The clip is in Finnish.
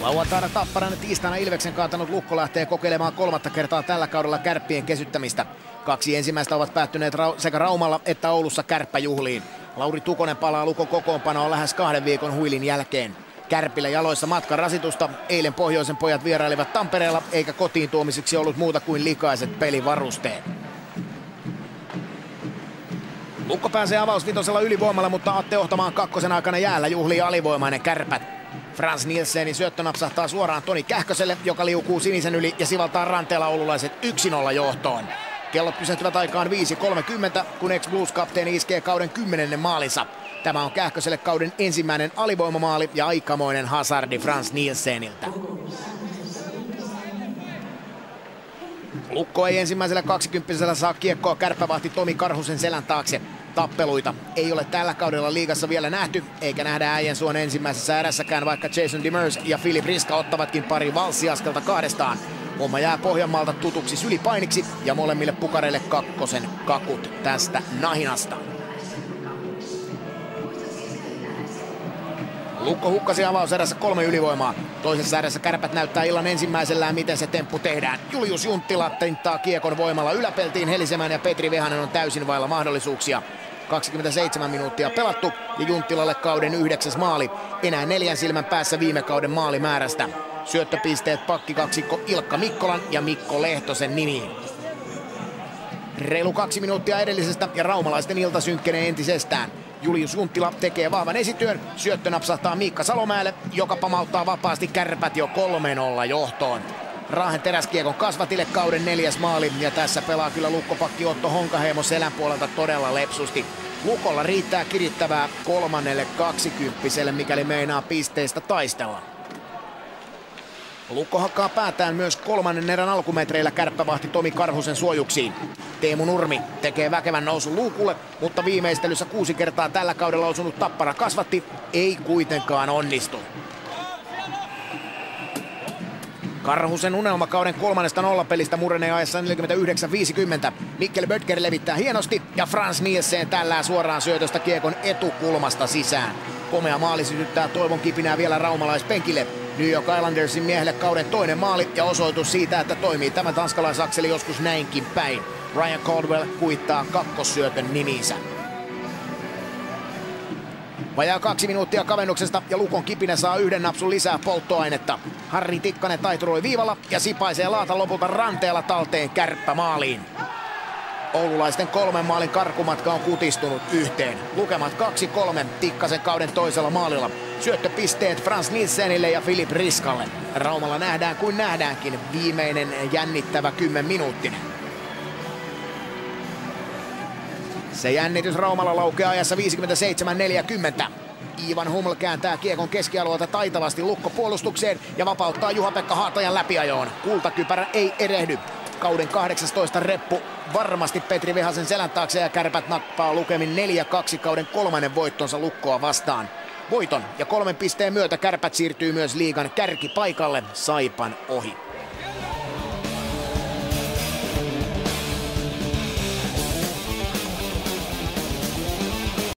Lauantaina Tapparan ja tiistaina Ilveksen kaatanut Lukko lähtee kokeilemaan kolmatta kertaa tällä kaudella kärppien kesyttämistä. Kaksi ensimmäistä ovat päättyneet sekä Raumalla että Oulussa kärppäjuhliin. Lauri Tukonen palaa Lukon kokoonpanoon lähes 2 viikon huilin jälkeen. Kärpillä jaloissa matkan rasitusta. Eilen pohjoisen pojat vierailivat Tampereella, eikä kotiin tuomiseksi ollut muuta kuin likaiset pelivarusteet. Lukko pääsee avausvitosella ylivoimalla, mutta Atte Ohtamaan kakkosen aikana jäällä juhlii alivoimainen Kärpät. Frans Nielsenin syöttö napsahtaa suoraan Toni Kähköselle, joka liukuu sinisen yli ja sivaltaa ranteella oululaiset 1-0 johtoon. Kellot pysähtyvät aikaan 5.30, kun ex-Blues-kapteeni iskee kauden 10. maalinsa. Tämä on Kähköselle kauden ensimmäinen alivoimamaali ja aikamoinen hazardi Frans Nielseniltä. Lukko ei ensimmäisellä 20 saa kiekkoa kärppävahti Tomi Karhusen selän taakse. Tappeluita ei ole tällä kaudella liigassa vielä nähty, eikä nähdä Äijänsuon ensimmäisessä erässäkään, vaikka Jason Demers ja Filip Riska ottavatkin pari valssiaskelta kahdestaan. Homma jää Pohjanmaalta tutuksi sylipainiksi ja molemmille pukareille kakkosen kakut tästä nahinasta. Lukko hukkasi avauserässä 3 ylivoimaa. Toisessa erässä Kärpät näyttää illan ensimmäisellään, miten se temppu tehdään. Julius Junttila tinttaa kiekon voimalla yläpeltiin helisemään ja Petri Vehanen on täysin vailla mahdollisuuksia. 27 minuuttia pelattu ja Junttilalle kauden 9. maali. Enää 4 silmän päässä viime kauden maalimäärästä. Syöttöpisteet pakkikaksikko Ilkka Mikkolan ja Mikko Lehtosen nimiin. Reilu 2 minuuttia edellisestä ja raumalaisten ilta synkkenee entisestään. Julius Junttila tekee vahvan esityön, syöttö napsahtaa Miikka Salomäelle, joka pamauttaa vapaasti Kärpät jo 3-0 johtoon. Raahen Teräskiekon kasvatille kauden 4. maali ja tässä pelaa kyllä lukkopakki Otto Honkaheimo selän puolelta todella lepsusti. Lukolla riittää kirittävää 3.20, mikäli meinaa pisteistä taistella. Lukko hakkaa päätään myös 3. erän alkumetreillä kärppävahti Tomi Karhusen suojuksiin. Teemu Nurmi tekee väkevän nousun luukulle, mutta viimeistelyssä 6 kertaa tällä kaudella osunut Tappara kasvatti ei kuitenkaan onnistu. Karhusen unelmakauden 3. nollapelistä murenee ajassa 49.50. Mikkel Böttger levittää hienosti ja Frans Nielsen tällää suoraan syötöstä kiekon etukulmasta sisään. Komea maali sytyttää toivon kipinää vielä raumalaispenkille. New York Islandersin miehelle kauden 2. maali ja osoitus siitä, että toimii tämä tanskalaisakseli joskus näinkin päin. Ryan Caldwell kuittaa kakkossyötön nimiinsä. Vajaa 2 minuuttia kavennuksesta ja Lukon kipinä saa 1 napsun lisää polttoainetta. Harri Tikkanen taituroi viivalla ja sipaisee Laata lopulta ranteella talteen kärppämaaliin. Oululaisten 3 maalin karkumatka on kutistunut yhteen. Lukemat 2-3 Tikkasen kauden 2. maalilla. Syöttöpisteet Frans Nielsenille ja Filip Riskalle. Raumalla nähdään kuin nähdäänkin viimeinen jännittävä 10 minuuttinen. Se jännitys Raumalla laukeaa ajassa 57.40. Ivan Huml kääntää kiekon keskialueelta taitavasti Lukko-puolustukseen ja vapauttaa Juha-Pekka Haatajan läpiajoon. Kultakypärä ei erehdy. Kauden 18 reppu varmasti Petri Vehasen selän taakse ja Kärpät nappaa lukemin 4-2 kauden 3. voittonsa Lukkoa vastaan. Voiton ja 3 pisteen myötä Kärpät siirtyy myös liigan kärkipaikalle Saipan ohi.